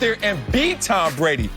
there and beat Tom Brady.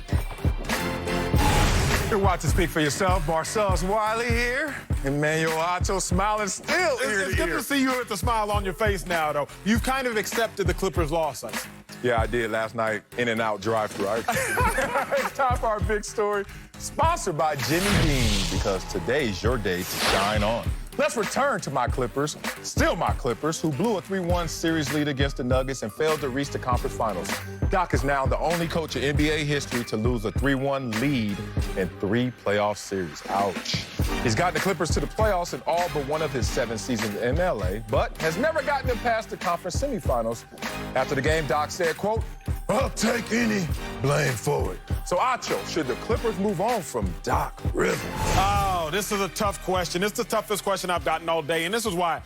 You're watching Speak for Yourself. Marcellus Wiley here. Emmanuel Acho smiling still ear It's to good ear. to see you with the smile on your face now, though. You've kind of accepted the Clippers' loss, I see. Yeah, I did last night. In-N-Out drive-thru. It's time for our big story, sponsored by Jimmy Dean, because today's your day to shine on. Let's return to my Clippers, still my Clippers, who blew a 3-1 series lead against the Nuggets and failed to reach the conference finals. Doc is now the only coach in NBA history to lose a 3-1 lead in 3 playoff series. Ouch. He's gotten the Clippers to the playoffs in all but one of his 7 seasons in LA, but has never gotten them past the conference semifinals. After the game, Doc said, quote, "I'll take any blame for it." So, Acho, should the Clippers move on from DocRiver? Oh, this is a tough question. It's the toughest question I've gotten all day, and this is why.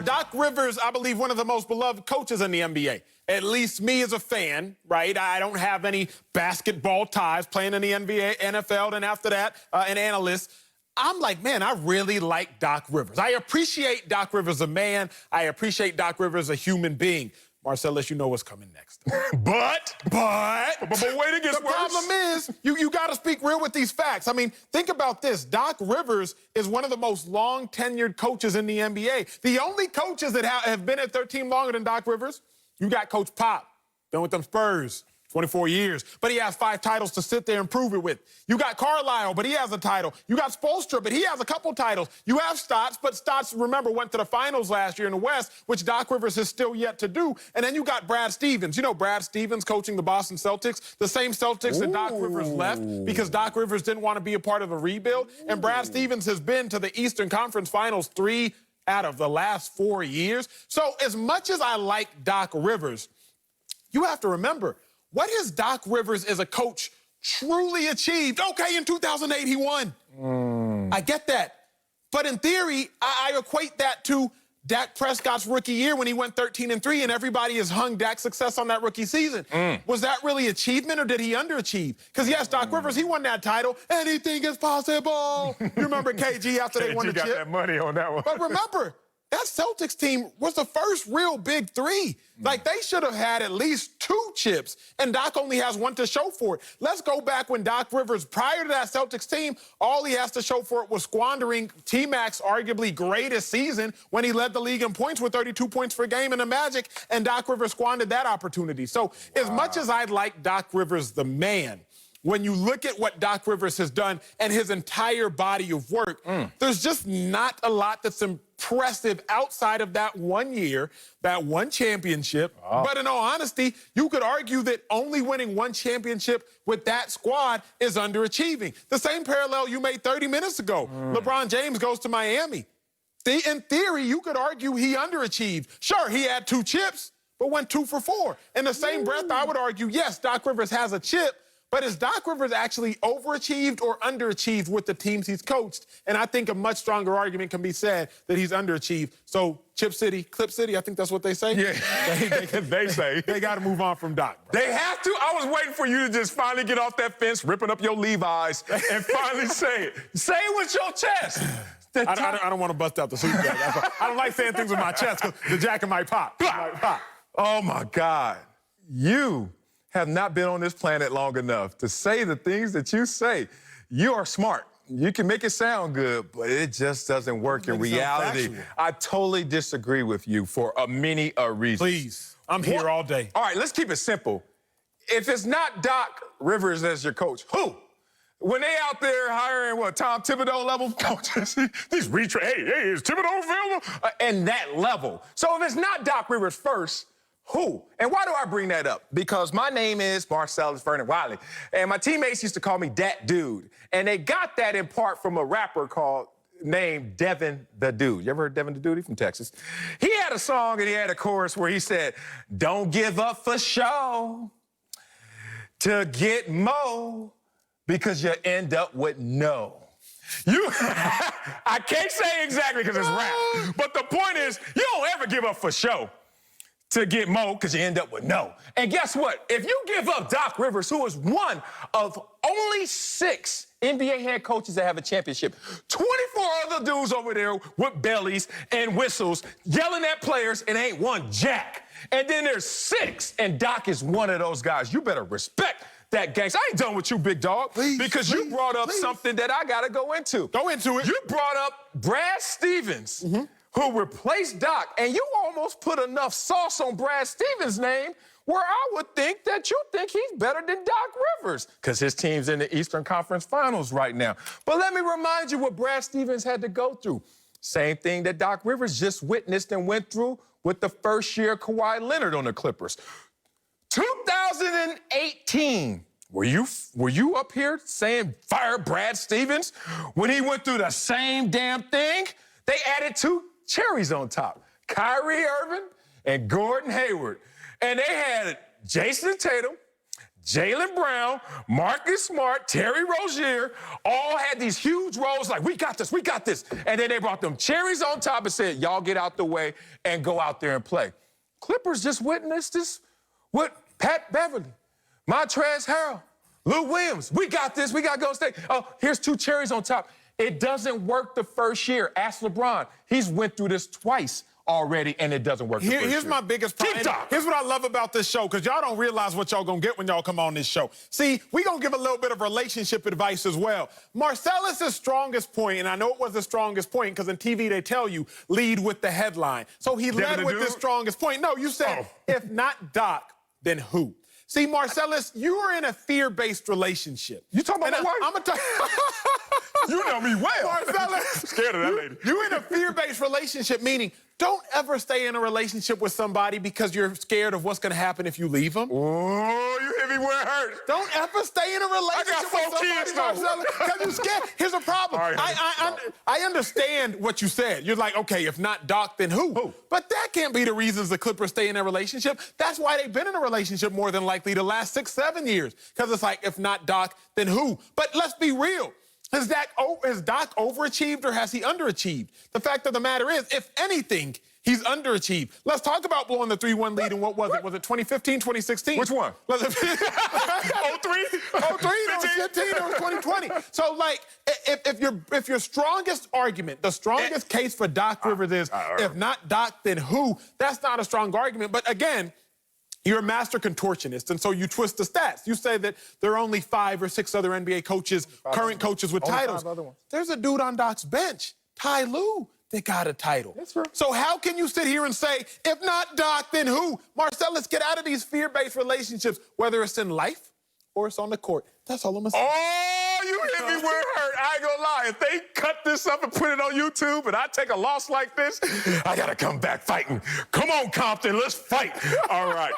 Doc Rivers, I believe, one of the most beloved coaches in the NBA. At least me as a fan, right? I don't have any basketball ties playing in the NBA, NFL, and after that, an analyst. I'm like, man, I really like Doc Rivers. I appreciate Doc Rivers as a man. I appreciate Doc Rivers as a human being. Marcellus, you know what's coming next. But wait, it gets the worse. problem is, you got to speak real with these facts. I mean, think about this. Doc Rivers is one of the most long-tenured coaches in the NBA. The only coaches that have been at their team longer than Doc Rivers, you got Coach Pop, been with them Spurs, 24 years. But he has 5 titles to sit there and prove it with. You got Carlisle, but he has a title. You got Spoelstra, but he has a couple titles. You have Stotts, but Stotts, remember, went to the finals last year in the West, which Doc Rivers has still yet to do. And then you got Brad Stevens. You know Brad Stevens coaching the Boston Celtics, the same Celtics that Doc Rivers left because Doc Rivers didn't want to be a part of a rebuild. And Brad Stevens has been to the Eastern Conference Finals 3 out of the last 4 years. So as much as I like Doc Rivers, you have to remember, what has Doc Rivers as a coach truly achieved? Okay, in 2008, he won. I get that. But in theory, I equate that to Dak Prescott's rookie year when he went 13-3, and everybody has hung Dak's success on that rookie season. Was that really achievement, or did he underachieve? Because, yes, Doc Rivers, he won that title. Anything is possible. You remember KG after they won the chip? KG got that money on that one. But remember, that Celtics team was the first real big 3. Like, they should have had at least 2 chips, and Doc only has 1 to show for it. Let's go back when Doc Rivers, prior to that Celtics team, all he has to show for it was squandering T-Mac's arguably greatest season when he led the league in points with 32 points per game in the Magic, and Doc Rivers squandered that opportunity. So as much as I like Doc Rivers, the man, when you look at what Doc Rivers has done and his entire body of work, there's just not a lot that's impressive outside of that 1 year, that 1 championship. But in all honesty, you could argue that only winning 1 championship with that squad is underachieving. The same parallel you made 30 minutes ago. LeBron James goes to Miami. In theory, you could argue he underachieved. Sure, he had 2 chips, but went 2 for 4. In the same breath, I would argue, yes, Doc Rivers has a chip, but has Doc Rivers actually overachieved or underachieved with the teams he's coached? And I think a much stronger argument can be said that he's underachieved. So Chip City, Clip City, I think that's what they say. Yeah, they say. They got to move on from Doc, bro. They have to. I was waiting for you to just finally get off that fence, ripping up your Levi's, and finally say it. Say it with your chest. I don't want to bust out the suit jacket. I don't like saying things with my chest because the jacket might pop. Oh, my God. You have not been on this planet long enough to say the things that you say. You are smart. You can make it sound good, but it just doesn't work in reality. I totally disagree with you for many reasons. Please, I'm here all day. All right, let's keep it simple. If it's not Doc Rivers as your coach, who? When they out there hiring, Tom Thibodeau level coaches, these hey, is Thibodeau available? And that level. So if it's not Doc Rivers first, who? And why do I bring that up? Because my name is Marcellus Vernon Wiley, and my teammates used to call me Dat Dude. And they got that in part from a rapper named Devin the Dude. You ever heard Devin the Dude? He's from Texas. He had a song and he had a chorus where he said, "Don't give up for show to get mo, because you end up with no." I can't say exactly because it's rap, but the point is, you don't ever give up for show to get mo, because you end up with no. And guess what? If you give up Doc Rivers, who is one of only 6 NBA head coaches that have a championship, 24 other dudes over there with bellies and whistles yelling at players and ain't won jack. And then there's 6, and Doc is one of those guys. You better respect that gangster. I ain't done with you, big dog, because you brought up something that I got to go into. Go into it. You brought up Brad Stevens, who replaced Doc, and you almost put enough sauce on Brad Stevens' name where I would think that you think he's better than Doc Rivers, because his team's in the Eastern Conference Finals right now. But let me remind you what Brad Stevens had to go through. Same thing that Doc Rivers just witnessed and went through with the first year Kawhi Leonard on the Clippers. 2018, were you up here saying fire Brad Stevens when he went through the same damn thing? They added 2 cherries on top, Kyrie Irving and Gordon Hayward. And they had Jason Tatum, Jaylen Brown, Marcus Smart, Terry Rozier, all had these huge roles like, we got this, we got this. And then they brought them cherries on top and said, y'all get out the way and go out there and play. Clippers just witnessed this with Pat Beverly, Montrezl Harrell, Lou Williams. We got this, we got Golden State. Oh, here's 2 cherries on top. It doesn't work the first year. Ask LeBron. He's went through this twice already, and it doesn't work. Here's my biggest problem. Here's what I love about this show, because y'all don't realize what y'all gonna get when y'all come on this show. See, we gonna give a little bit of relationship advice as well. Marcellus' strongest point, and I know it was the strongest point because in TV they tell you, lead with the headline. So he led with the strongest point. No, you said, if not Doc, then who? See, Marcellus, you are in a fear-based relationship. You talking about my wife? I'm gonna You know me well. Marcellus, scared of that lady. You're in a fear-based relationship, meaning don't ever stay in a relationship with somebody because you're scared of what's going to happen if you leave them. Oh, you hit me where it hurts. Don't ever stay in a relationship with somebody, Marcellus, because you're scared. Here's a problem. Right, I understand what you said. You're like, okay, if not Doc, then who? But that can't be the reasons the Clippers stay in a relationship. That's why they've been in a relationship more than likely the last 6, 7 years, because it's like, if not Doc, then who? But let's be real. Has Doc overachieved or has he underachieved? The fact of the matter is, if anything, he's underachieved. Let's talk about blowing the 3-1 lead in what was it? Was it 2015, 2016? Which one? 03? 03, there was 15, there was 2020. So, like, if your strongest argument, the strongest case for Doc Rivers is, if not Doc, then who? That's not a strong argument. But again, you're a master contortionist, and so you twist the stats. You say that there are only 5 or 6 other NBA coaches, current coaches with titles. There's a dude on Doc's bench, Ty Lue, that got a title. That's right. So how can you sit here and say, if not Doc, then who? Marcellus, get out of these fear-based relationships, whether it's in life or it's on the court. That's all I'm gonna say. Oh, you hit me where it hurt. I ain't gonna lie. If they cut this up and put it on YouTube and I take a loss like this, I gotta come back fighting. Come on, Compton, let's fight. All right.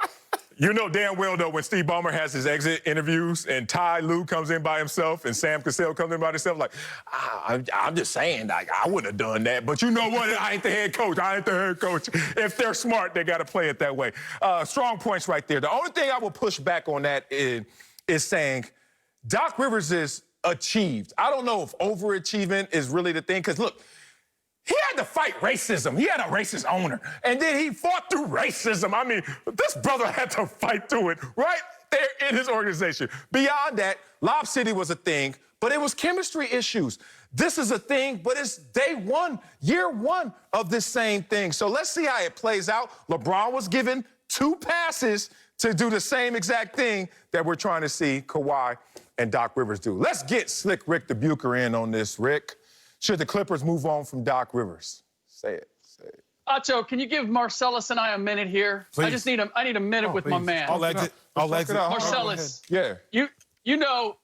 You know damn well, though, when Steve Ballmer has his exit interviews and Ty Lue comes in by himself and Sam Cassell comes in by himself, like, I'm just saying, like, I wouldn't have done that. But you know what? I ain't the head coach. I ain't the head coach. If they're smart, they got to play it that way. Strong points right there. The only thing I will push back on that is saying Doc Rivers is achieved. I don't know if overachievement is really the thing, because, look, he had to fight racism. He had a racist owner. And then he fought through racism. I mean, this brother had to fight through it right there in his organization. Beyond that, Lob City was a thing, but it was chemistry issues. This is a thing, but it's day 1, year 1 of this same thing. So let's see how it plays out. LeBron was given 2 passes to do the same exact thing that we're trying to see Kawhi and Doc Rivers do. Let's get Slick Rick the Bucher in on this, Rick. Should the Clippers move on from Doc Rivers? Say it. Acho, can you give Marcellus and I a minute here? Please. I need a minute with my man. I'll exit. Marcellus. Yeah. You know